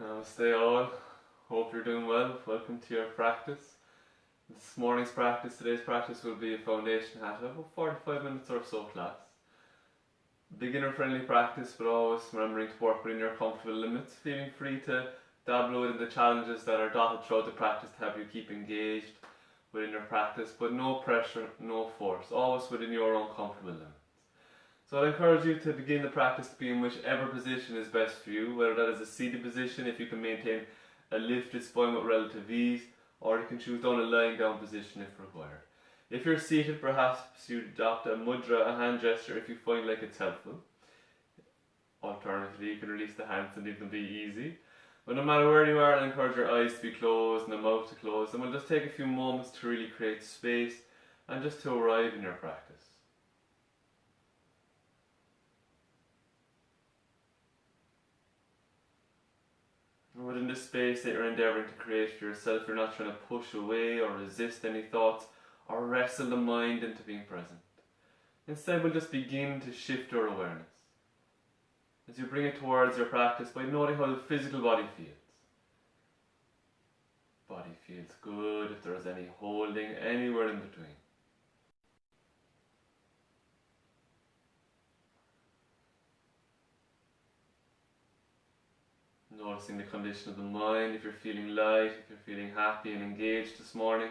Namaste all. Hope you're doing well. Welcome to your practice. Today's practice will be a foundation hatha, about 45 minutes or so class. Beginner friendly practice, but always remembering to work within your comfortable limits, feeling free to dabble within the challenges that are dotted throughout the practice to have you keep engaged within your practice, but no pressure, no force, always within your own comfortable limits. So I'd encourage you to begin the practice to be in whichever position is best for you, whether that is a seated position if you can maintain a lifted spine with relative ease, or you can choose down a lying down position if required. If you're seated, perhaps you adopt a mudra, a hand gesture, if you find like it's helpful. Alternatively, you can release the hands and leave them be easy. But no matter where you are, I encourage your eyes to be closed and the mouth to close, and we'll just take a few moments to really create space and just to arrive in your practice. Within this space that you're endeavouring to create for yourself, you're not trying to push away or resist any thoughts or wrestle the mind into being present. Instead, we'll just begin to shift your awareness as you bring it towards your practice by noting how the physical body feels. Body feels good, if there is any holding anywhere in between. Noticing the condition of the mind, if you're feeling light, if you're feeling happy and engaged this morning,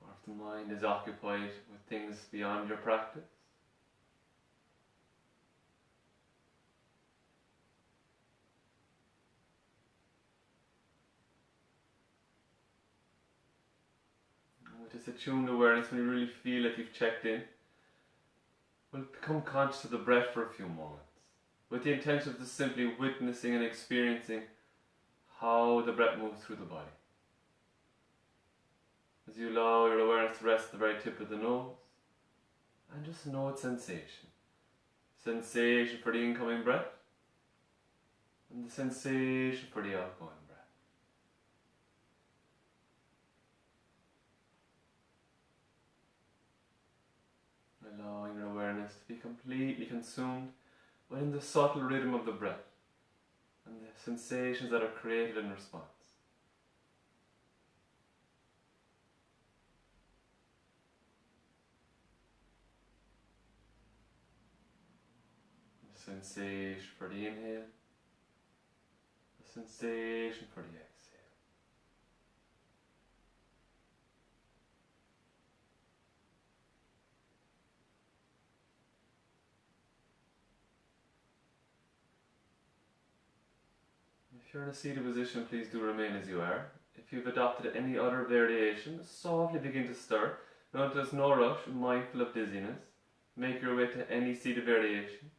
or if the mind is occupied with things beyond your practice. And with this attuned awareness, when you really feel that you've checked in, we'll become conscious of the breath for a few moments, with the intention of just simply witnessing and experiencing how the breath moves through the body. As you allow your awareness to rest at the very tip of the nose, and just note sensation. Sensation for the incoming breath, and the sensation for the outgoing breath. Allowing your awareness to be completely consumed within the subtle rhythm of the breath and the sensations that are created in response. The sensation for the inhale, the sensation for the exhale. If you're in a seated position, please do remain as you are. If you've adopted any other variation, softly begin to stir. Note there's no rush, mindful of dizziness. Make your way to any seated variation.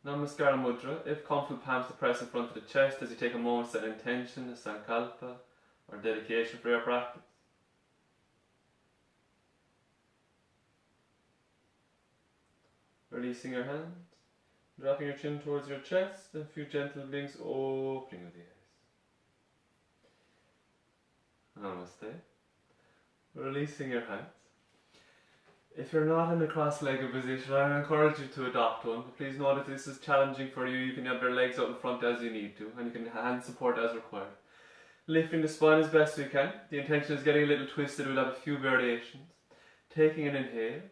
Namaste mudra. If comfortable, palms to press in front of the chest as you take a moment to set intention, a sankalpa, or dedication for your practice. Releasing your hands. Dropping your chin towards your chest, and a few gentle blinks, opening of the eyes. Namaste. Releasing your hands. If you're not in a cross-legged position, I encourage you to adopt one, but please note if this is challenging for you, you can have your legs out in front as you need to, and you can hand support as required. Lifting the spine as best we can. The intention is getting a little twisted, we'll have a few variations. Taking an inhale.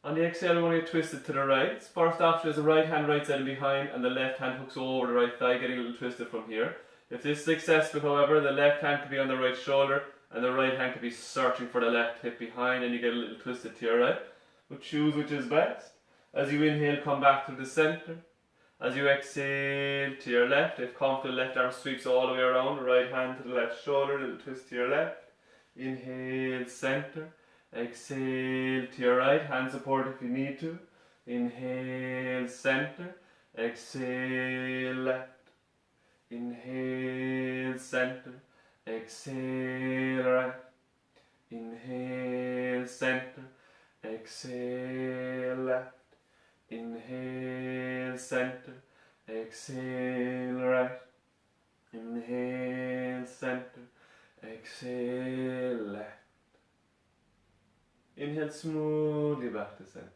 On the exhale, we want to get twisted to the right. First option is the right hand right side and behind, and the left hand hooks over the right thigh, getting a little twisted from here. If this is successful, however, the left hand could be on the right shoulder, and the right hand could be searching for the left hip behind, and you get a little twisted to your right. But choose which is best. As you inhale, come back to the center. As you exhale to your left, if comfortable, left arm sweeps all the way around, the right hand to the left shoulder, a little twist to your left. Inhale, center. Exhale to your right, hand support if you need to. Inhale, center. Exhale, left. Inhale, center. Exhale, right. Inhale, center. Exhale, left. Inhale, center. Exhale, right. Inhale, center. Exhale, left. Inhale smoothly back to center.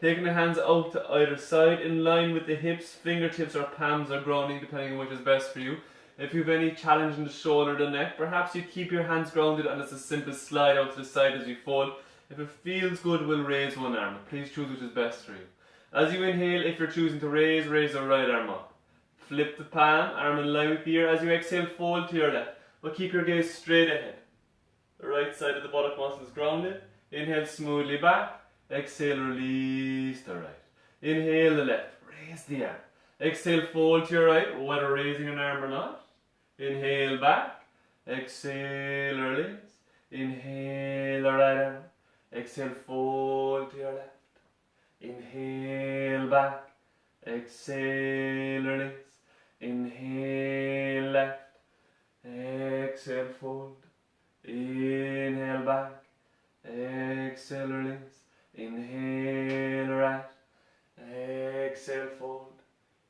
Taking the hands out to either side in line with the hips, fingertips or palms are grounding depending on which is best for you. If you have any challenge in the shoulder or the neck, perhaps you keep your hands grounded and it's a simple slide out to the side as you fold. If it feels good, we'll raise one arm. Please choose which is best for you. As you inhale, if you're choosing to raise the right arm up. Flip the palm, arm in line with the ear. As you exhale, fold to your left. But keep your gaze straight ahead. The right side of the buttock muscle is grounded. Inhale smoothly back. Exhale, release the right. Inhale the left. Raise the arm. Exhale, fold to your right, whether raising an arm or not. Inhale back. Exhale, release. Inhale the right arm. Exhale, fold to your left. Inhale back. Exhale, release. Inhale left. Exhale, fold. Inhale back. Exhale, release. Inhale right. Exhale, fold.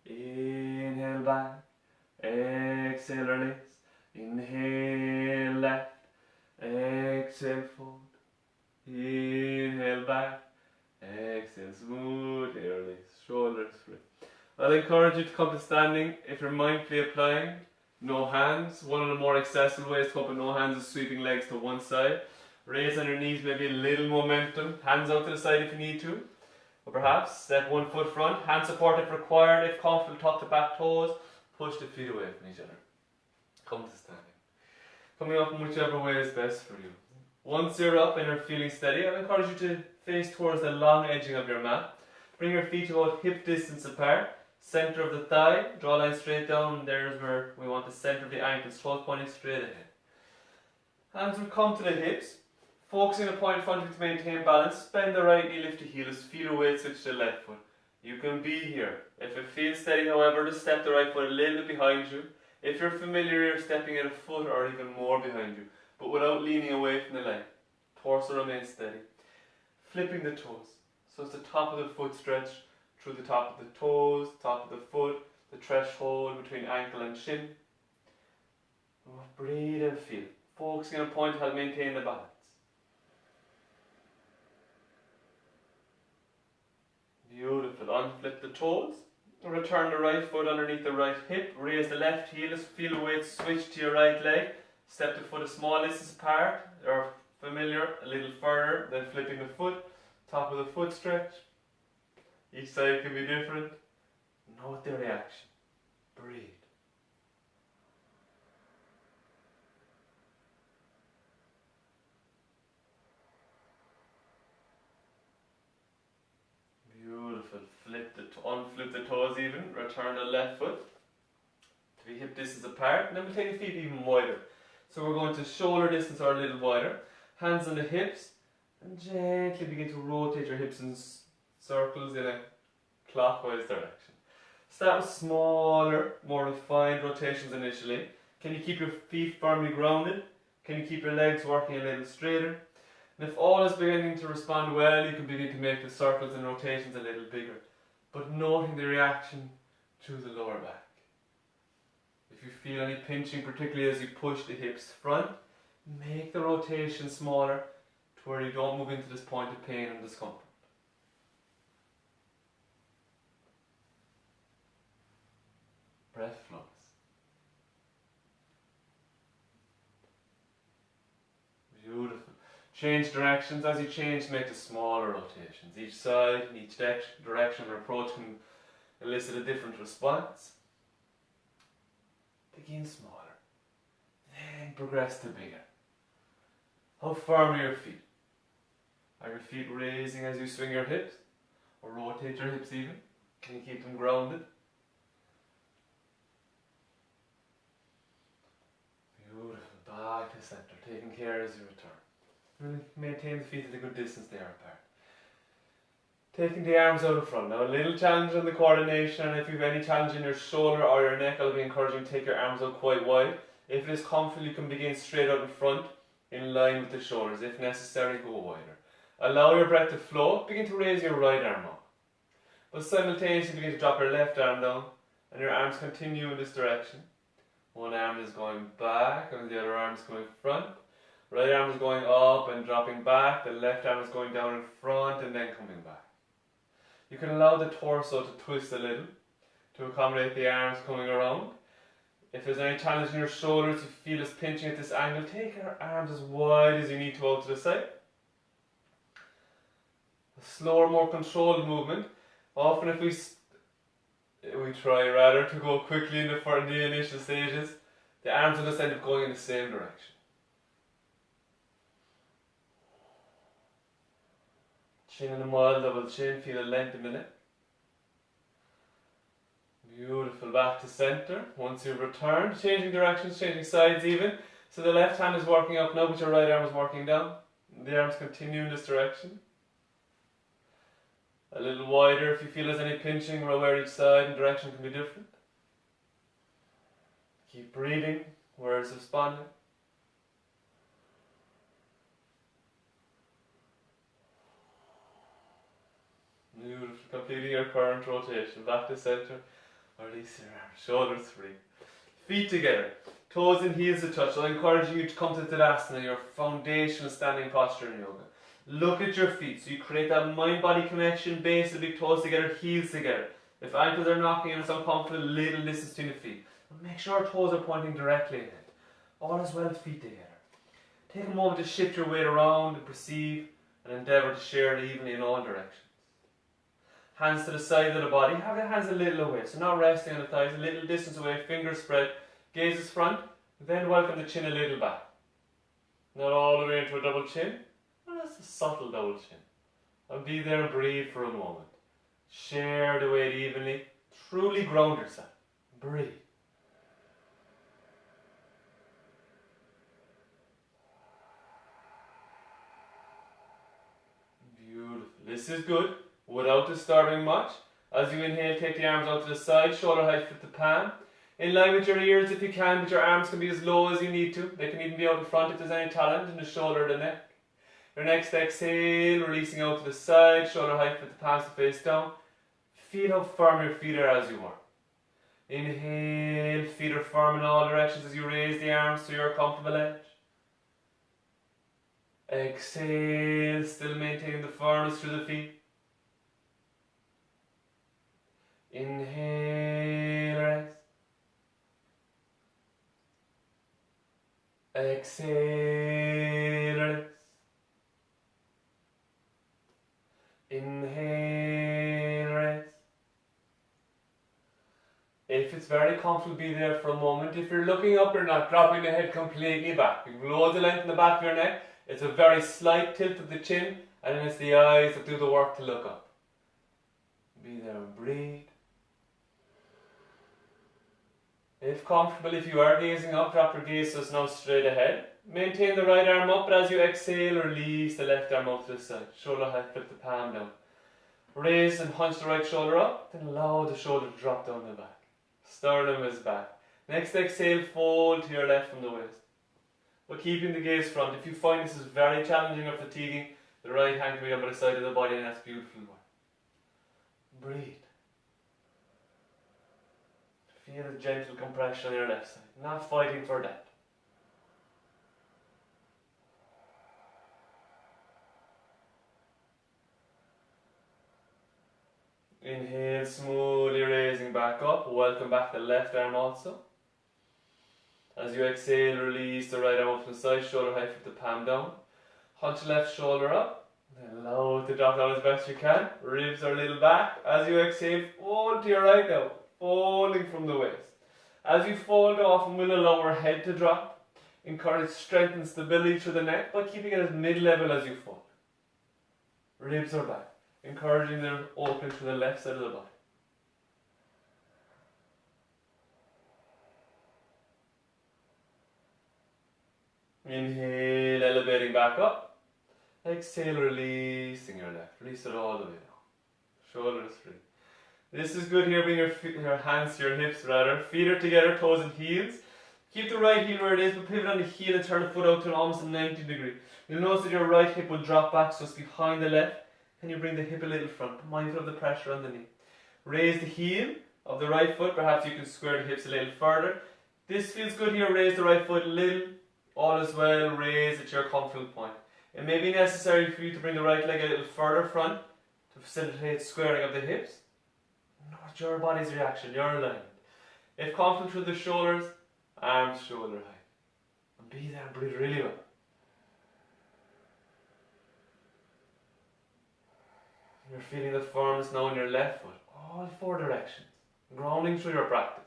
Inhale back. Exhale, release. Inhale left. Exhale, fold. Inhale back. Exhale, smoothly release. Shoulders free. I'll encourage you to come to standing if you're mindfully applying. No hands. One of the more accessible ways to come with no hands is sweeping legs to one side. Raise on your knees, maybe a little momentum. Hands out to the side if you need to. Or perhaps step one foot front. Hand support if required. If comfortable, tuck the back toes. Push the feet away from each other. Come to standing. Coming up in whichever way is best for you. Once you're up and you're feeling steady, I'll encourage you to face towards the long edging of your mat. Bring your feet about hip distance apart. Center of the thigh. Draw a line straight down. And there's where we want the center of the ankles. Toes pointing straight ahead. Hands will come to the hips. Focusing on the point in front of you to maintain balance. Bend the right knee, lift the heels. Feel away, switch to the left foot. You can be here. If it feels steady, however, just step the right foot a little bit behind you. If you're familiar, you're stepping at a foot or even more behind you, but without leaning away from the leg. Torso remains steady. Flipping the toes. So it's the top of the foot stretch through the top of the toes, top of the foot, the threshold between ankle and shin. Breathe and feel. Focusing on a point to help maintain the balance. Beautiful. Unflip the toes. Return the right foot underneath the right hip. Raise the left heel. Feel a weight switch to your right leg. Step the foot a small distance apart. Or familiar, a little further. Then flipping the foot. Top of the foot stretch. Each side can be different. Note the reaction. Breathe. Beautiful. Unflip the toes even. Return the left foot to be hip distance apart. And then we'll take the feet even wider. So we're going to shoulder distance or a little wider. Hands on the hips. And gently begin to rotate your hips in circles in a clockwise direction. Start with smaller, more refined rotations initially. Can you keep your feet firmly grounded? Can you keep your legs working a little straighter? And if all is beginning to respond well, you can begin to make the circles and rotations a little bigger. But noting the reaction to the lower back. If you feel any pinching, particularly as you push the hips front, make the rotation smaller to where you don't move into this point of pain and discomfort. Breath flows. Beautiful. Change directions. As you change, make the smaller rotations. Each side, each direction or approach can elicit a different response. Begin smaller, then progress to bigger. How firm are your feet? Are your feet raising as you swing your hips? Or rotate your hips even? Can you keep them grounded? Beautiful. Back to center, taking care as you return. Really maintain the feet at a good distance they are apart. Taking the arms out in front. Now a little challenge on the coordination, and if you have any challenge in your shoulder or your neck, I'll be encouraging you to take your arms out quite wide. If it is comfortable, you can begin straight out in front, in line with the shoulders. If necessary, go wider. Allow your breath to flow. Begin to raise your right arm up. But simultaneously begin to drop your left arm down, and your arms continue in this direction. One arm is going back, and the other arm is going front. Right arm is going up and dropping back. The left arm is going down in front and then coming back. You can allow the torso to twist a little to accommodate the arms coming around. If there's any challenge in your shoulders, you feel us pinching at this angle, take your arms as wide as you need to out to the side. A slower, more controlled movement. Often if we try rather to go quickly in the initial stages, the arms will just end up going in the same direction. Chin in a mild double chin, feel the length in the neck. Beautiful, back to centre. Once you've returned, changing directions, changing sides even. So the left hand is working up now, but your right arm is working down. The arms continue in this direction. A little wider if you feel there's any pinching, or where each side and direction can be different. Keep breathing, words responding. Beautiful, completing your current rotation. Back to centre. Release your arms, shoulders free. Feet together, toes and heels to touch. I'm encouraging you to come to Tadasana, your foundational standing posture in yoga. Look at your feet, so you create that mind-body connection, base of the big toes together, heels together. If ankles are knocking and it's uncomfortable, little distance between the feet. And make sure our toes are pointing directly ahead. All is well, feet together. Take a moment to shift your weight around and perceive and endeavour to share it evenly in all directions. Hands to the side of the body, have the hands a little away, so not resting on the thighs, a little distance away, fingers spread, gazes front, then welcome the chin a little back. Not all the way into a double chin, but that's a subtle double chin. And be there and breathe for a moment. Share the weight evenly, truly ground yourself. Breathe. Beautiful. This is good. Without disturbing much. As you inhale, take the arms out to the side, shoulder height with the palm. In line with your ears if you can, but your arms can be as low as you need to. They can even be out in front if there's any challenge in the shoulder or the neck. Your next exhale, releasing out to the side, shoulder height with the palms to face down. Feel how firm your feet are as you work. Inhale, feet are firm in all directions as you raise the arms to your comfortable edge. Exhale, still maintaining the firmness through the feet. Inhale, rest. Exhale, rest. Inhale, rest. If it's very comfortable, be there for a moment. If you're looking up, you're not dropping the head completely back. You've loads of length in the back of your neck. It's a very slight tilt of the chin, and then it's the eyes that do the work to look up. Be there and breathe. If comfortable, if you are gazing up, drop your gaze so it's now straight ahead. Maintain the right arm up, but as you exhale, release the left arm out to the side. Shoulder height, flip the palm down. Raise and hunch the right shoulder up, then allow the shoulder to drop down the back. Sternum is back. Next exhale, fold to your left from the waist. But keeping the gaze front. If you find this is very challenging or fatiguing, the right hand can be on the side of the body, and that's beautiful work. Breathe. Feel a gentle compression on your left side, not fighting for that. Inhale, smoothly raising back up. Welcome back the left arm also. As you exhale, release the right arm up to the side, shoulder height with the palm down. Hunch the left shoulder up. Then allow it to drop down as best you can. Ribs are a little back. As you exhale, fold to your right now. Folding from the waist. As you fold off, and we'll allow our head to drop. Encourage strength and stability through the neck by keeping it as mid-level as you fold. Ribs are back. Encouraging them open to the left side of the body. Inhale, elevating back up. Exhale, releasing your left. Release it all the way down. Shoulders free. This is good here, bring your hands to your hips rather. Feet are together, toes and heels. Keep the right heel where it is, but pivot on the heel and turn the foot out to almost a 90 degree. You'll notice that your right hip will drop back, so it's behind the left. And you bring the hip a little front, mindful of the pressure on the knee. Raise the heel of the right foot, perhaps you can square the hips a little further. This feels good here, raise the right foot a little. All is well, raise at your comfortable point. It may be necessary for you to bring the right leg a little further front to facilitate squaring of the hips. Note your body's reaction, your alignment. If comfortable through the shoulders, arms shoulder height. And be there and breathe really well. You're feeling the firmness now in your left foot, all four directions, grounding through your practice.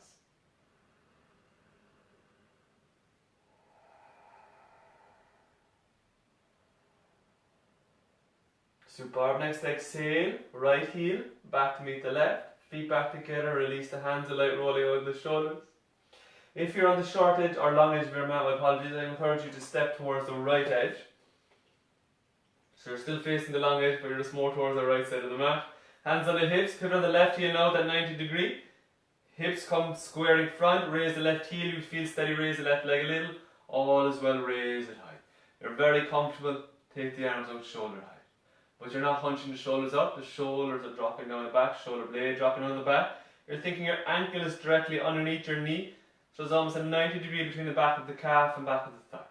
Superb. Next exhale, right heel back to meet the left, feet back together, release the hands, a light rolling out the shoulders. If you're on the short edge or long edge of your mat, my apologies, I encourage you to step towards the right edge. So you're still facing the long edge, but you're just more towards the right side of the mat. Hands on the hips, pivot on the left heel now, that 90 degree. Hips come squaring front, raise the left heel, you feel steady, raise the left leg a little. All is well, raise it high. You're very comfortable, take the arms out shoulder height. But you're not hunching the shoulders up, the shoulders are dropping down the back, shoulder blade dropping on the back. You're thinking your ankle is directly underneath your knee, so there's almost a 90 degree between the back of the calf and back of the thigh.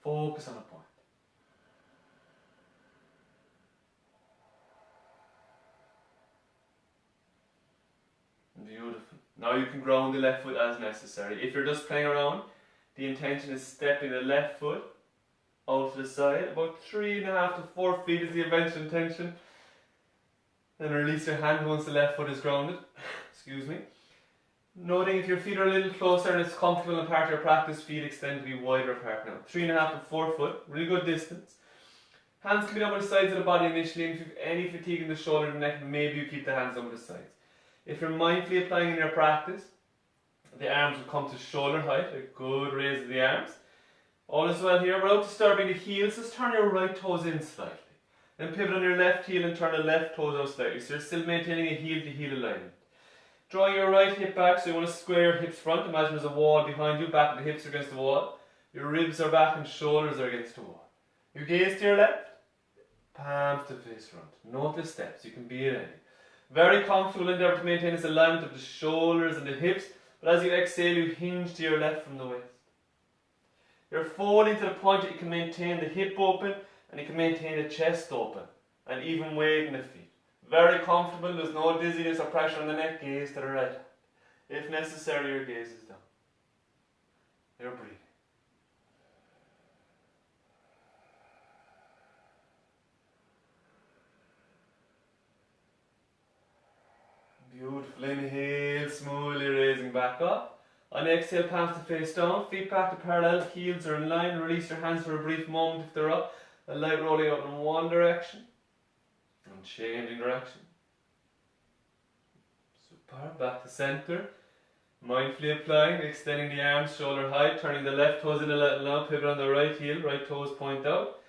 Focus on a point. Beautiful. Now you can ground the left foot as necessary. If you're just playing around, the intention is stepping the left foot out to the side. About 3.5 to 4 feet is the eventual intention. Then release your hand once the left foot is grounded. Excuse me. Noting if your feet are a little closer and it's comfortable in part of your practice, feet extend to be wider apart now. 3.5 to 4 foot, really good distance. Hands can be down by the sides of the body initially, and if you have any fatigue in the shoulder and neck, maybe you keep the hands down by the sides. If you're mindfully applying in your practice, the arms will come to shoulder height, a good raise of the arms. All is well here. Without disturbing the heels, just turn your right toes in slightly. Then pivot on your left heel and turn the left toes out slightly, so you're still maintaining a heel to heel alignment. Draw your right hip back, so you want to square your hips front. Imagine there's a wall behind you, back of the hips are against the wall. Your ribs are back and shoulders are against the wall. Your gaze to your left, palms to face front. Note the steps, you can be at any. Very comfortable endeavour to maintain this alignment of the shoulders and the hips, but as you exhale, you hinge to your left from the waist. You're folding to the point that you can maintain the hip open and you can maintain the chest open, and even weight in the feet. Very comfortable, there's no dizziness or pressure on the neck, gaze to the right hand. If necessary, your gaze is down. You're breathing. Beautiful. Inhale, smoothly raising back up. On exhale, palms to face down, feet back to parallel, heels are in line. Release your hands for a brief moment if they're up. A light rolling out in one direction and changing direction. Superb. Back to center. Mindfully applying, extending the arms shoulder height, turning the left toes in a little now. Pivot on the right heel, right toes point out.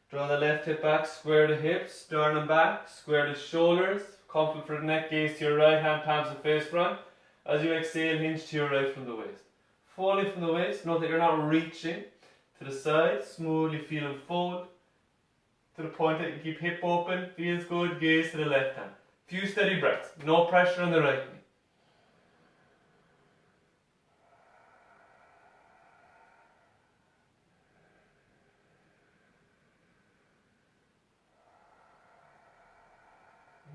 Draw the left hip back, square the hips, sternum back, square the shoulders. Comfortable for the neck, gaze to your right hand, palms to face front. As you exhale, hinge to your right from the waist. Falling from the waist, note that you're not reaching to the side. Smoothly feel and fold to the point that you keep hip open. Feels good, gaze to the left hand. Few steady breaths, no pressure on the right knee.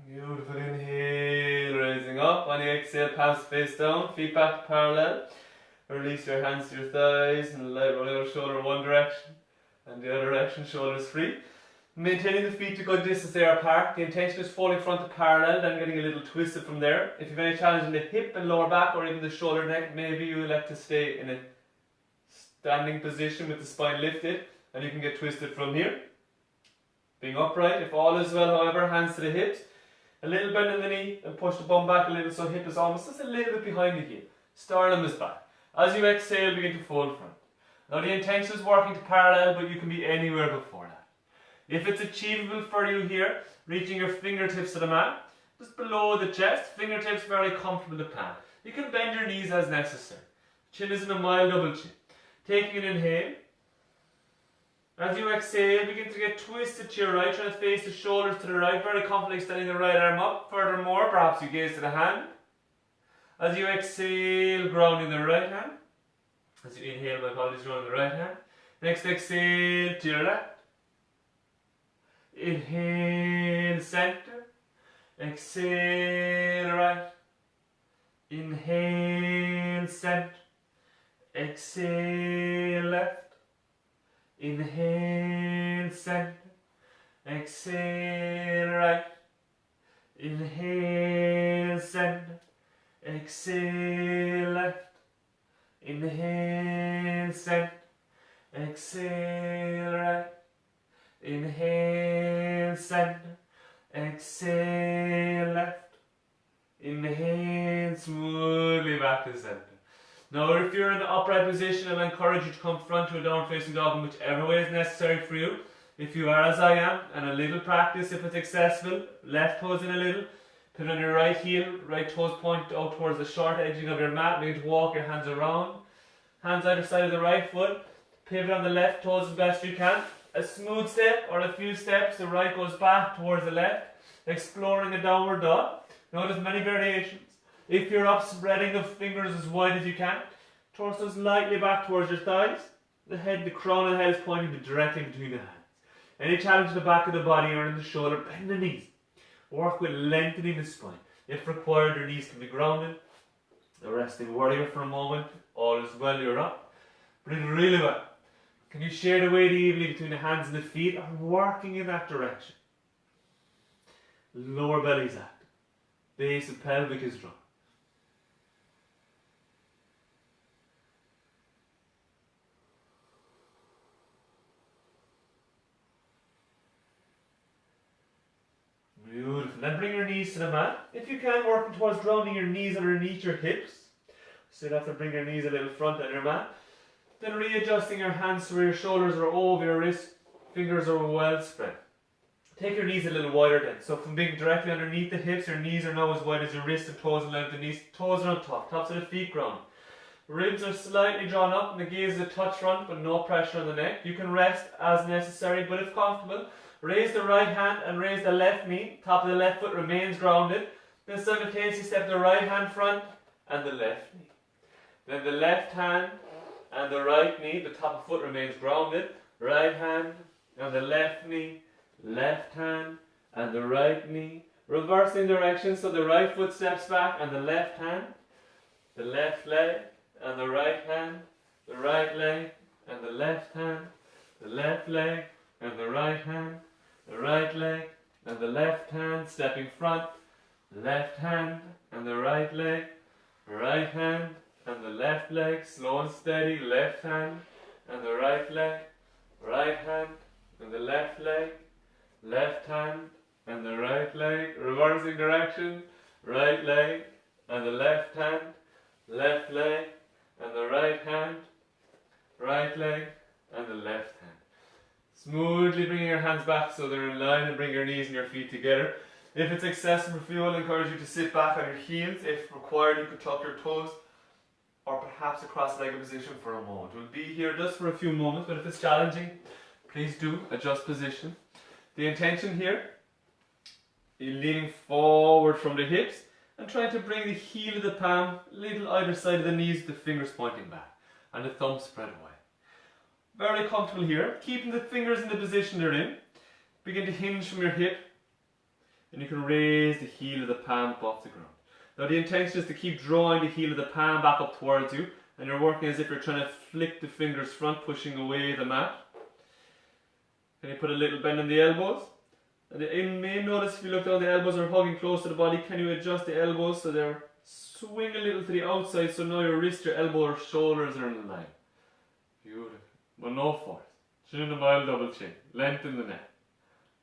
Beautiful. Inhale, raising up. On the exhale, palms face down, feet back parallel. Release your hands to your thighs and light rolling out shoulder one direction and the other direction, shoulders free. Maintaining the feet a good distance there apart. The intention is falling front to parallel, then getting a little twisted from there. If you have any challenge in the hip and lower back or even the shoulder neck, maybe you elect to stay in a standing position with the spine lifted and you can get twisted from here. Being upright, if all is well, however, hands to the hips. A little bend in the knee and push the bum back a little so hip is almost just a little bit behind the heel. Sternum is back. As you exhale, begin to fold front. Now the intention is working to parallel, but you can be anywhere before that. If it's achievable for you here, reaching your fingertips to the mat, just below the chest, fingertips very comfortable to plan. You can bend your knees as necessary. Chin is in a mild double chin. Taking an inhale. As you exhale, begin to get twisted to your right, trying to face the shoulders to the right, very comfortably extending the right arm up. Furthermore, perhaps you gaze to the hand. As you exhale, grounding the right hand. As you inhale, my apologies, grounding the right hand. Next exhale to your left. Inhale, center. exhale right, inhale center, exhale left, inhale center, exhale right, inhale center, exhale left, inhale center, exhale right, inhale center, exhale left, inhale smoothly back to center. Now if you're in the upright position, I'll encourage you to come front to a down facing dog in whichever way is necessary for you. If you are as I am, and a little practice if it's accessible, left toes in a little, put on your right heel, right toes point out towards the short edging of your mat, begin to walk your hands around, hands either side of the right foot, pivot on the left toes as best you can. A smooth step or a few steps, the right goes back towards the left, exploring a downward dog. Notice many variations. If you're up, spreading the fingers as wide as you can, torso slightly back towards your thighs, the head, the crown of the head is pointing directly between the hands. Any challenge in the back of the body or in the shoulder, bend the knees. Work with lengthening the spine. If required, your knees can be grounded. The resting warrior for a moment. All is well, you're up. Breathe really well. Can you share the weight evenly between the hands and the feet, or working in that direction? Lower belly is active. Base of pelvic is drawn. Beautiful. Then bring your knees to the mat. If you can, working towards grounding your knees underneath your hips. So you have to bring your knees a little front on your mat. Then readjusting your hands so your shoulders are over your wrists, fingers are well spread. Take your knees a little wider then. So from being directly underneath the hips, your knees are now as wide as your wrists and toes and length the knees. Toes are on top, tops of the feet ground. Ribs are slightly drawn up and the gaze is a touch front but no pressure on the neck. You can rest as necessary, but if comfortable, raise the right hand and raise the left knee. Top of the left foot remains grounded. Then simultaneously step the right hand front and the left knee. Then the left hand and the right knee, the top of foot remains grounded. Right hand and the left knee, left hand and the right knee. Reversing direction, so the right foot steps back and the left hand, the left leg and the right hand, the right leg and the left hand, the left leg and the right hand, the right leg and the left hand, stepping front, left hand and the right leg, right hand and the left leg, slow and steady, left hand and the right leg, right hand and the left leg, left hand and the right leg, reversing direction, right leg and the left hand, left leg and the right hand, right leg and the left hand. Smoothly bringing your hands back so they're in line and bring your knees and your feet together. If it's accessible for you, I'll encourage you to sit back on your heels. If required, you could tuck your toes or perhaps a cross-legged position for a moment. We'll be here just for a few moments, but if it's challenging, please do adjust position. The intention here is leaning forward from the hips and trying to bring the heel of the palm a little either side of the knees, the fingers pointing back and the thumb spread wide. Very comfortable here, keeping the fingers in the position they're in. Begin to hinge from your hip and you can raise the heel of the palm up off the ground. Now the intention is to keep drawing the heel of the palm back up towards you, and you're working as if you're trying to flick the fingers front, pushing away the mat. Can you put a little bend in the elbows? And you may notice if you look down, the elbows are hugging close to the body. Can you adjust the elbows so they're swing a little to the outside, so now your wrist, your elbow or shoulders are in line. Beautiful. But no force. Chin in a mild double chin. Lengthen the neck.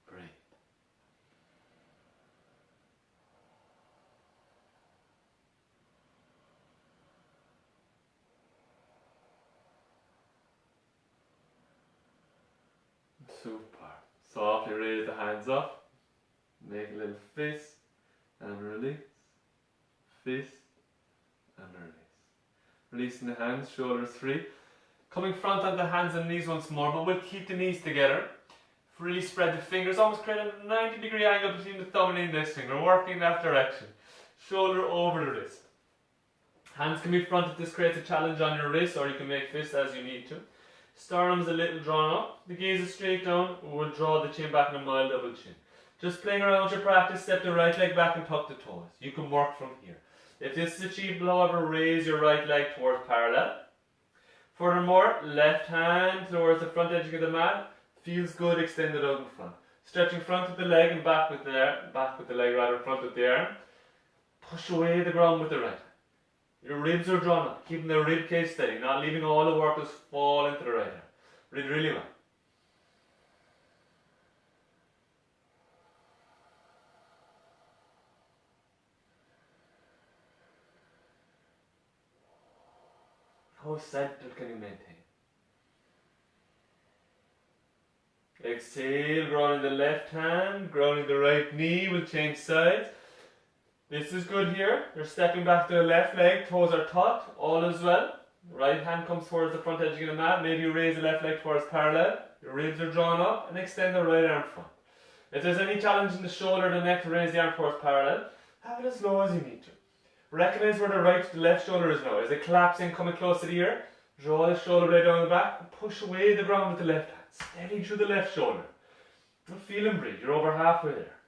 Breathe. Super. Softly raise the hands up. Make a little fist and release. Fist and release. Releasing the hands, shoulders free. Coming front on the hands and knees once more, but we'll keep the knees together. Really spread the fingers, almost create a 90-degree angle between the thumb and index finger, working in that direction. Shoulder over the wrist. Hands can be front if this creates a challenge on your wrist, or you can make fists as you need to. Sternum's a little drawn up. The gaze is straight down. We'll draw the chin back in a mild double chin. Just playing around with your practice, step the right leg back and tuck the toes. You can work from here. If this is achievable, however, raise your right leg towards parallel. Furthermore, left hand towards the front edge of the mat. Feels good extended out in front. Stretching front with the leg and back with the leg rather, front with the arm. Push away the ground with the right hand. Your ribs are drawn up, keeping the rib cage steady, not leaving all the work just fall into the right arm. Breathe really well. How centered can you maintain? Exhale, grounding the left hand, grounding the right knee, will change sides. This is good here. You're stepping back to the left leg, toes are tucked, all is well. Right hand comes towards the front edge of the mat. Maybe you raise the left leg towards parallel. Your ribs are drawn up and extend the right arm front. If there's any challenge in the shoulder or the neck to raise the arm towards parallel, have it as low as you need to. Recognize where the right to the left shoulder is now. Is it collapsing, coming close to the ear? Draw the shoulder blade down the back and push away the ground with the left hand. Steady through the left shoulder. And feel and breathe. You're over halfway there.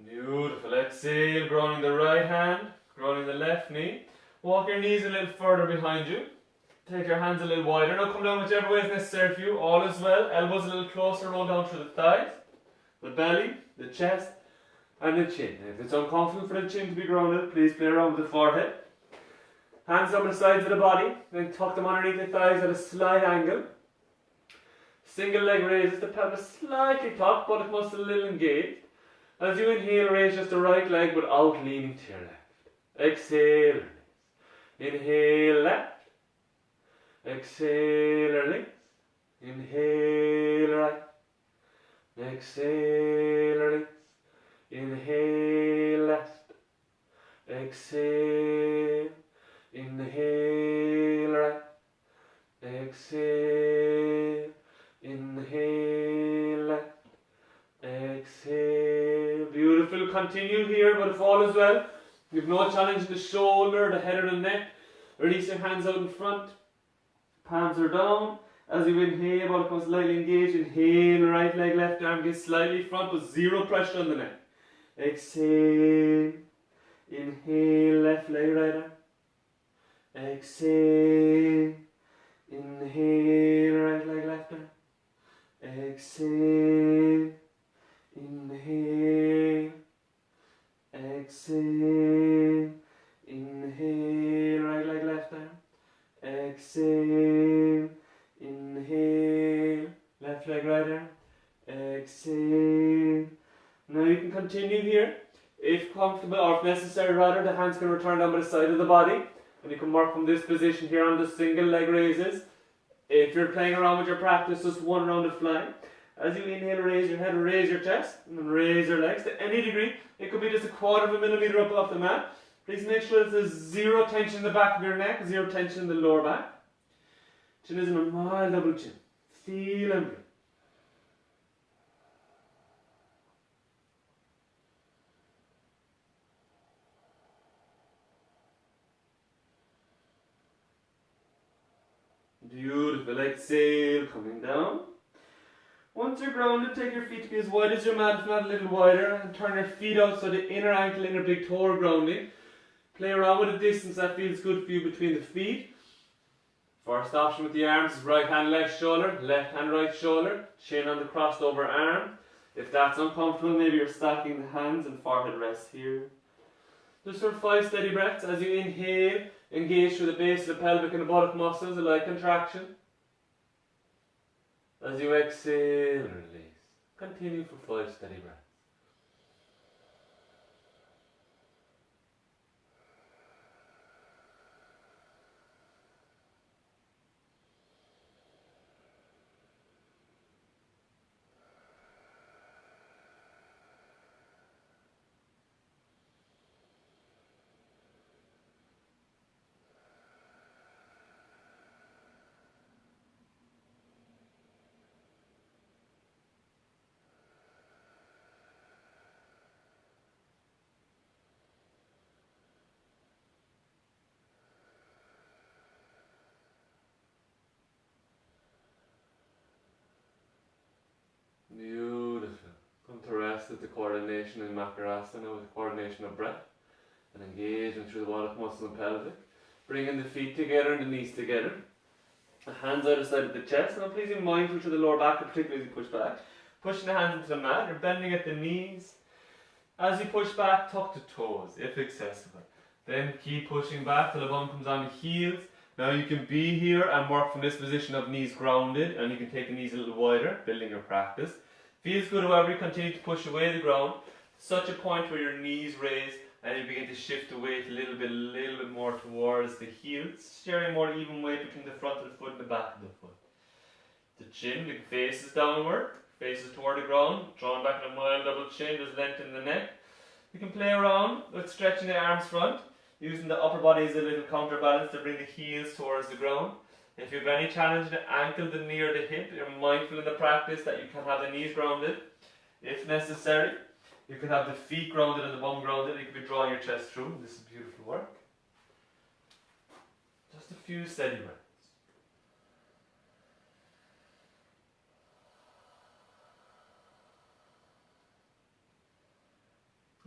Beautiful. Exhale, grounding the right hand, grounding the left knee. Walk your knees a little further behind you. Take your hands a little wider. Now come down whichever way is necessary for you. All is well. Elbows a little closer. Roll down through the thighs, the belly, the chest, and the chin. If it's uncomfortable for the chin to be grounded, please play around with the forehead. Hands down the sides of the body. Then tuck them underneath the thighs at a slight angle. Single leg raises the pelvis slightly tucked, buttock muscle a little engaged. As you inhale, raise just the right leg without leaning to your left. Exhale, release. Inhale, left. Exhale, release. Inhale, right. Exhale, release. Inhale, left. Exhale. Inhale, right. Exhale. Inhale, left. Exhale. Beautiful. Continue here, but if all is well, you have no challenge in the shoulder, the head or the neck. Release your hands out in front. Palms are down. As you inhale, body comes slightly engaged. Inhale, right leg, left arm gets slightly front with zero pressure on the neck. Exhale. Inhale, left leg, right arm. Exhale. Inhale, right leg, left arm. Exhale. Inhale. Exhale. Inhale, right leg, left arm. Exhale. Inhale. Left leg, right arm. Exhale. Now you can continue here. If comfortable, or if necessary rather, the hands can return down by the side of the body. And you can work from this position here on the single leg raises. If you're playing around with your practice, just one round of flying. As you inhale, raise your head, raise your chest, and then raise your legs to any degree. It could be just a quarter of a millimeter up off the mat. Please make sure that there's zero tension in the back of your neck, zero tension in the lower back. Chin is in a mild double chin. Feel and breathe. Beautiful. Exhale, coming down. Once you're grounded, take your feet to be as wide as your mat, if not a little wider, and turn your feet out so the inner ankle, inner big toe are grounding. Play around with a distance that feels good for you between the feet. First option with the arms is right hand, left shoulder, left hand, right shoulder, chin on the crossed over arm. If that's uncomfortable, maybe you're stacking the hands and forehead rests here. Just for 5 steady breaths. As you inhale, engage through the base of the pelvic and the buttock muscles, a light contraction. As you exhale, release. Continue for 5 steady breaths. coordination in Makarasana with coordination of breath and engagement through the wallet muscles and pelvic. Bringing the feet together and the knees together. The hands either side of the chest. Now please be mindful to the lower back, particularly as you push back. Pushing the hands into the mat, you're bending at the knees. As you push back, tuck the toes if accessible. Then keep pushing back till the bum comes on the heels. Now you can be here and work from this position of knees grounded, and you can take the knees a little wider, building your practice. Feels good, however, you continue to push away the ground, such a point where your knees raise and you begin to shift the weight a little bit more towards the heels, sharing more even weight between the front of the foot and the back of the foot. The chin, the face is downward, faces toward the ground, drawn back in a mild double chin, there's length in the neck. You can play around with stretching the arms front, using the upper body as a little counterbalance to bring the heels towards the ground. If you have any challenge in the ankle, the knee or the hip, you're mindful in the practice that you can have the knees grounded. If necessary, you can have the feet grounded and the bum grounded. You can be drawing your chest through. This is beautiful work. Just a few steady breaths.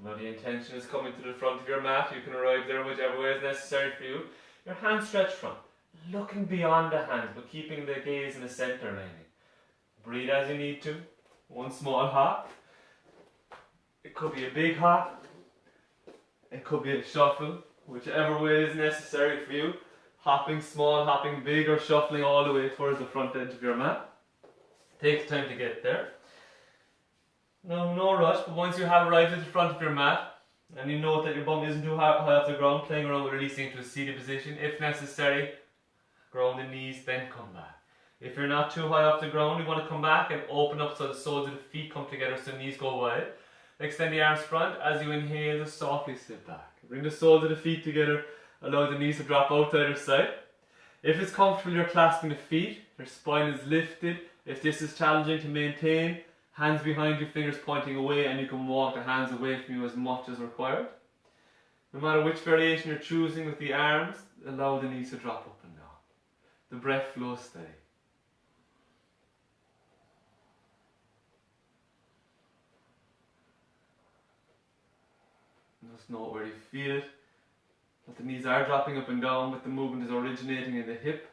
Now the intention is coming to the front of your mat. You can arrive there whichever way is necessary for you. Your hands stretched front, looking beyond the hands but keeping the gaze in the center mainly. Breathe as you need to. One small hop. It could be a big hop. It could be a shuffle. Whichever way is necessary for you. Hopping small, hopping big, or shuffling all the way towards the front edge of your mat. Takes time to get there. No rush, but once you have arrived at the front of your mat and you note that your bum isn't too high off the ground, playing around with releasing into a seated position, if necessary, ground the knees, then come back. If you're not too high off the ground, you want to come back and open up so the soles of the feet come together so the knees go wide. Extend the arms front. As you inhale, just softly sit back. Bring the soles of the feet together, allow the knees to drop out to either side. If it's comfortable, you're clasping the feet, your spine is lifted. If this is challenging to maintain, hands behind you, fingers pointing away, and you can walk the hands away from you as much as required. No matter which variation you're choosing with the arms, allow the knees to drop up and down. The breath flows steady. Just note where you feel it, that the knees are dropping up and down, but the movement is originating in the hip.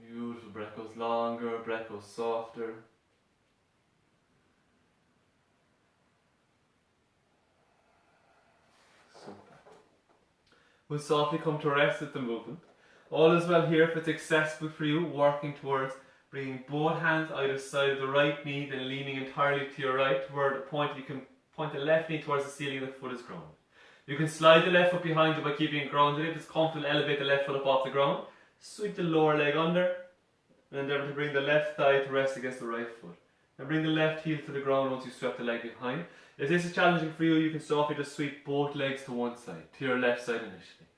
Beautiful, breath goes longer, breath goes softer. Super. We'll softly come to rest at the movement. All is well here if it's accessible for you, working towards bringing both hands either side of the right knee, then leaning entirely to your right, toward the point you can point the left knee towards the ceiling and the foot is grounded. You can slide the left foot behind you by keeping it grounded. If it's comfortable, elevate the left foot up off the ground. Sweep the lower leg under and endeavour to bring the left thigh to rest against the right foot. And bring the left heel to the ground once you swept the leg behind. If this is challenging for you, you can softly just sweep both legs to one side, to your left side initially.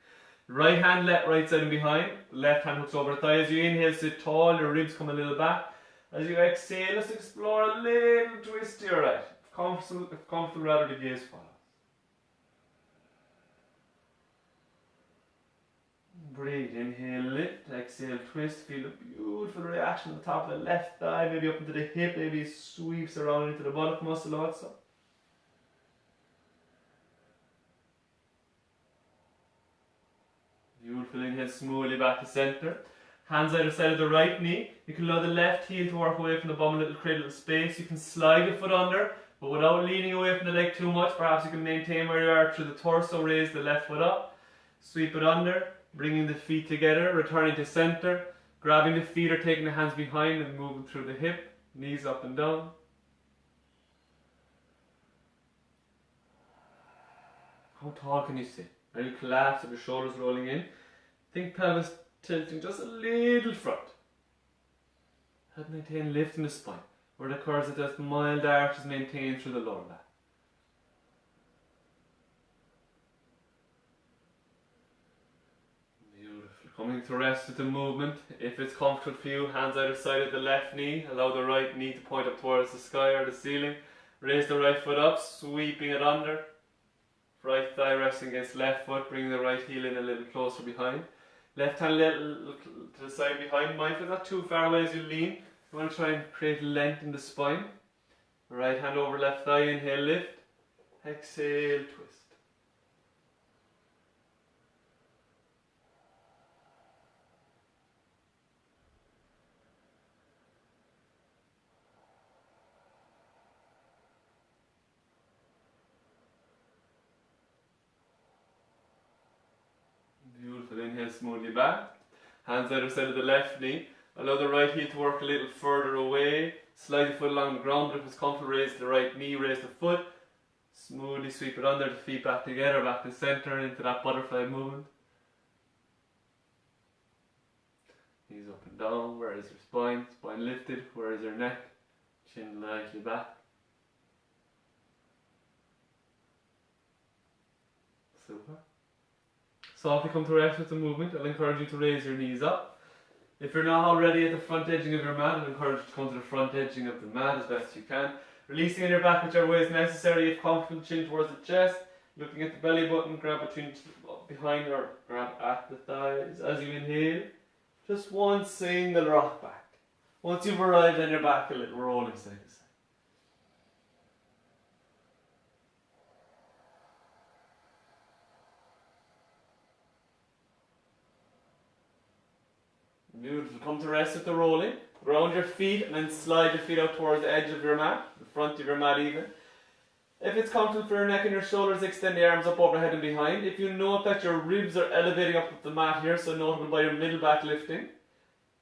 Right hand, right side and behind. Left hand hooks over the thigh. As you inhale, sit tall, your ribs come a little back. As you exhale, let's explore a little twist to your right. If comfortable, rather the gaze follows. Breathe, inhale, lift, exhale, twist. Feel a beautiful reaction at the top of the left thigh, maybe up into the hip, maybe sweeps around into the buttock muscle also. Beautiful, inhale smoothly back to center. Hands either side of the right knee. You can allow the left heel to work away from the bum a little, create a little space. You can slide the foot under, but without leaning away from the leg too much. Perhaps you can maintain where you are through the torso, raise the left foot up, sweep it under. Bringing the feet together, returning to center, grabbing the feet or taking the hands behind and moving through the hip, knees up and down. How tall can you sit? Are you collapsed with your shoulders rolling in? Think pelvis tilting just a little front. Head maintain lift in the spine, where the curves of that mild arch is maintained through the lower back. Coming to rest with the movement. If it's comfortable for you, hands either side of the left knee. Allow the right knee to point up towards the sky or the ceiling. Raise the right foot up, sweeping it under. right thigh resting against left foot, bring the right heel in a little closer behind. Left hand little to the side behind, mindful not too far away as you lean. You want to try and create length in the spine. Right hand over left thigh, inhale, lift. Exhale, twist. Beautiful, inhale smoothly back. Hands either side of the left knee. Allow the right heel to work a little further away. Slide the foot along the ground, but if it's comfortable, raise the right knee, raise the foot. Smoothly sweep it under, the feet back together, back to center, into that butterfly movement. Knees up and down, where is your spine? Spine lifted, where is your neck? Chin lightly back. Super. Softly come to rest with the movement. I'll encourage you to raise your knees up. If you're not already at the front edging of your mat, I'll encourage you to come to the front edging of the mat as best you can. Releasing in your back whichever way is necessary. If comfortable, chin towards the chest. Looking at the belly button, grab between behind or grab at the thighs. As you inhale, just one single rock back. Once you've arrived on your back, a little rolling side to side. Beautiful. Come to rest with the rolling. Ground your feet and then slide your feet out towards the edge of your mat, the front of your mat even. If it's comfortable for your neck and your shoulders, extend the arms up overhead and behind. If you note that your ribs are elevating up the mat here, so notable by your middle back lifting,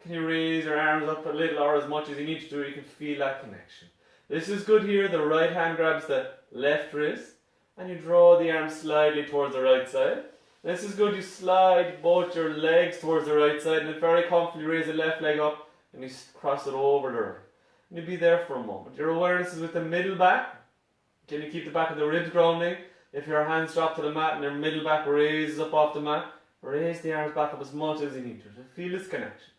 can you raise your arms up a little or as much as you need to do? You can feel that connection. This is good here. The right hand grabs the left wrist and you draw the arm slightly towards the right side. This is good, you slide both your legs towards the right side and then very comfortably raise the left leg up and you cross it over the right. And you be there for a moment. Your awareness is with the middle back. Can you keep the back of the ribs grounding? If your hands drop to the mat and your middle back raises up off the mat, raise the arms back up as much as you need to feel this connection.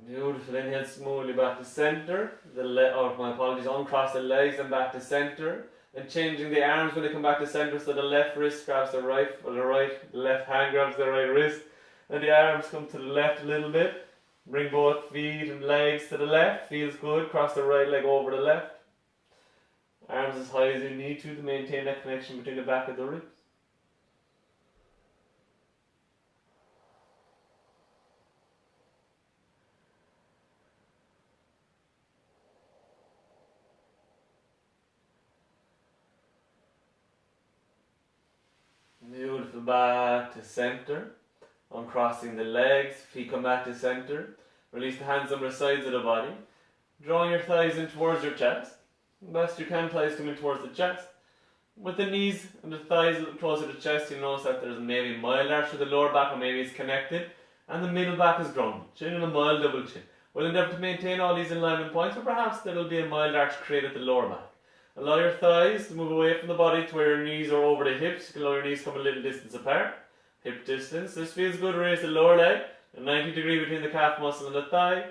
Beautiful, inhale smoothly back to center, uncross the legs and back to center. Then changing the arms when they come back to center, so the left wrist grabs the right, or the left hand grabs the right wrist, and the arms come to the left a little bit. Bring both feet and legs to the left, feels good, cross the right leg over the left. Arms as high as you need to maintain that connection between the back of the ribs. Beautiful, back to center. Uncrossing the legs, feet come back to center. Release the hands on the sides of the body. Drawing your thighs in towards your chest. Best you can, thighs come in towards the chest. With the knees and the thighs a little closer to the chest, you'll notice that there's maybe a mild arch to the lower back, or maybe it's connected. And the middle back is grounded. Chin and a mild double chin. We'll endeavour to maintain all these alignment points, but perhaps there will be a mild arch created at the lower back. Allow your thighs to move away from the body to where your knees are over the hips. You can allow your knees come a little distance apart. Hip distance. This feels good. Raise the lower leg. A 90 degree between the calf muscle and the thigh.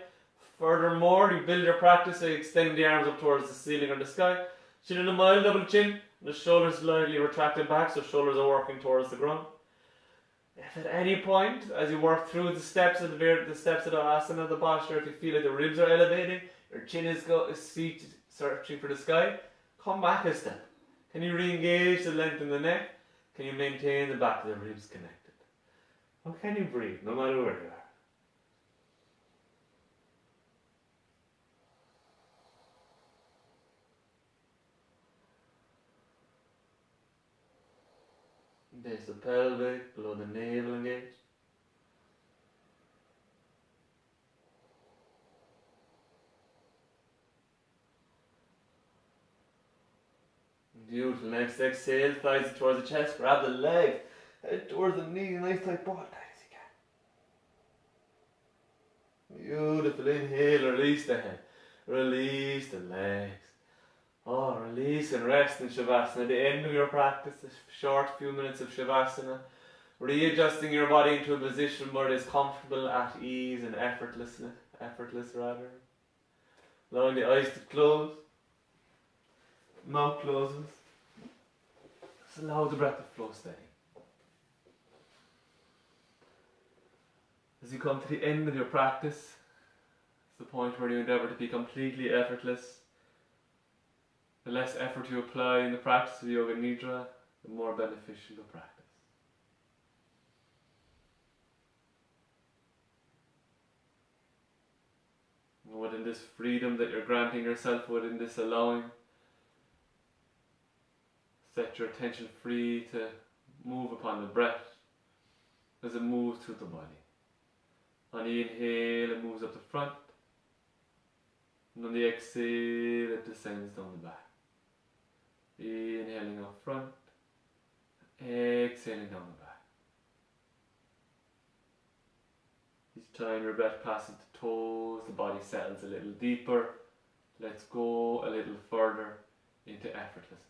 Furthermore, you build your practice by extending the arms up towards the ceiling or the sky. Chin in a mild double chin. And the shoulders slightly retracted back, so shoulders are working towards the ground. If at any point, as you work through the steps of the asana, the posture, if you feel like the ribs are elevating, your chin is seated, searching for the sky, come back a step. Can you re-engage the length in the neck? Can you maintain the back of the ribs connected? Or can you breathe, no matter where you are? Base the pelvic, below the navel engaged. Beautiful. Next exhale, thighs towards the chest, grab the leg, head towards the knee, nice tight ball, tight as you can. Beautiful. Inhale, release the head, release the legs. Oh, release and rest in Shavasana. At the end of your practice, a short few minutes of Shavasana. Readjusting your body into a position where it is comfortable, at ease and effortless rather. Allowing the eyes to close, mouth closes. Just allow the breath to flow steady. As you come to the end of your practice, it's the point where you endeavour to be completely effortless. The less effort you apply in the practice of Yoga Nidra, the more beneficial the practice. And within this freedom that you're granting yourself, within this allowing, set your attention free to move upon the breath as it moves through the body. On the inhale, it moves up the front, and on the exhale, it descends down the back. Inhaling up front, exhaling down the back. Each time your breath passes the toes, the body settles a little deeper. Let's go a little further into effortlessness.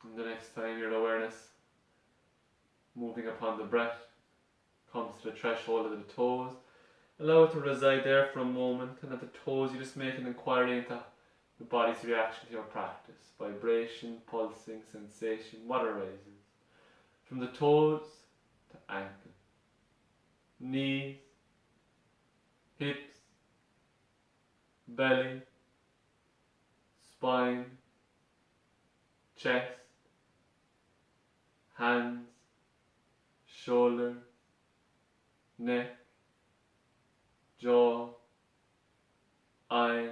And the next time your awareness moving upon the breath comes to the threshold of the toes, allow it to reside there for a moment, and at the toes you just make an inquiry into the body's reaction to your practice. Vibration, pulsing, sensation, what arises. From the toes to ankle, knees, hips, belly, spine, chest, hands, shoulder, neck, jaw, eyes,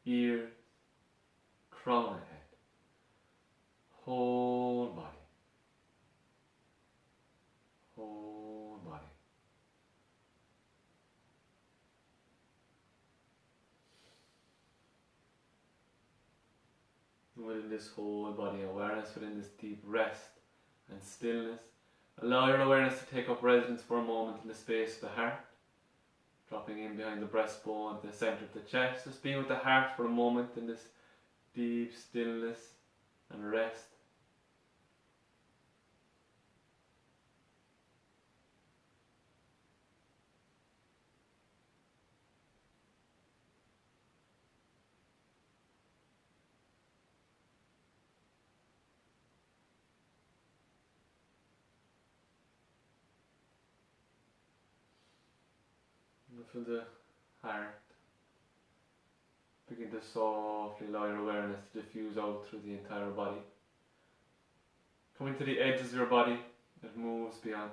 ears, crown of head, whole body, whole body. Within this whole body awareness, within this deep rest and stillness, allow your awareness to take up residence for a moment in the space of the heart, dropping in behind the breastbone at the centre of the chest, just being with the heart for a moment in this deep stillness and rest. And from the heart, begin to softly allow your awareness to diffuse out through the entire body. Coming to the edges of your body, it moves beyond.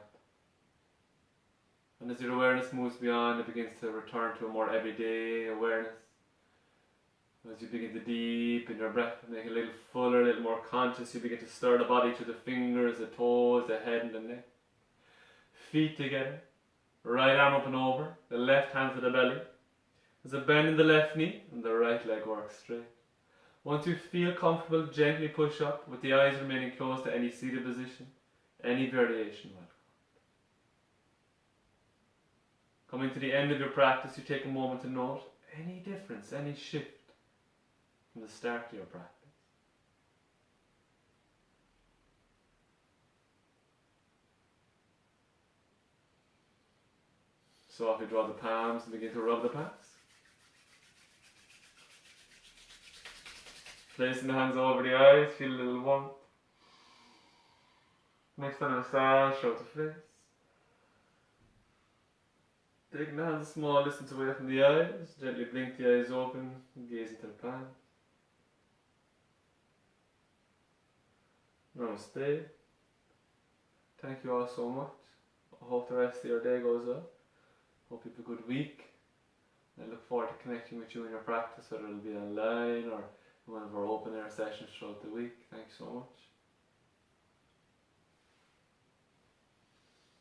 And as your awareness moves beyond, it begins to return to a more everyday awareness. As you begin to deepen your breath, make it a little fuller, a little more conscious, you begin to stir the body through the fingers, the toes, the head and the neck. Feet together, right arm up and over, the left hand to the belly. There's a bend in the left knee and the right leg works straight. Once you feel comfortable, gently push up with the eyes remaining closed to any seated position, any variation welcome. Coming to the end of your practice, you take a moment to note any difference, any shift from the start of your practice. Softly draw the palms and begin to rub the palms. Placing the hands over the eyes, feel a little warmth. Next time, massage throughout the face. Taking the hands a small distance away from the eyes, gently blink the eyes open and gaze into the palms. Namaste. Thank you all so much. I hope the rest of your day goes well. Hope you have a good week. I look forward to connecting with you in your practice, whether it'll be online or in one of our open air sessions throughout the week. Thanks so much.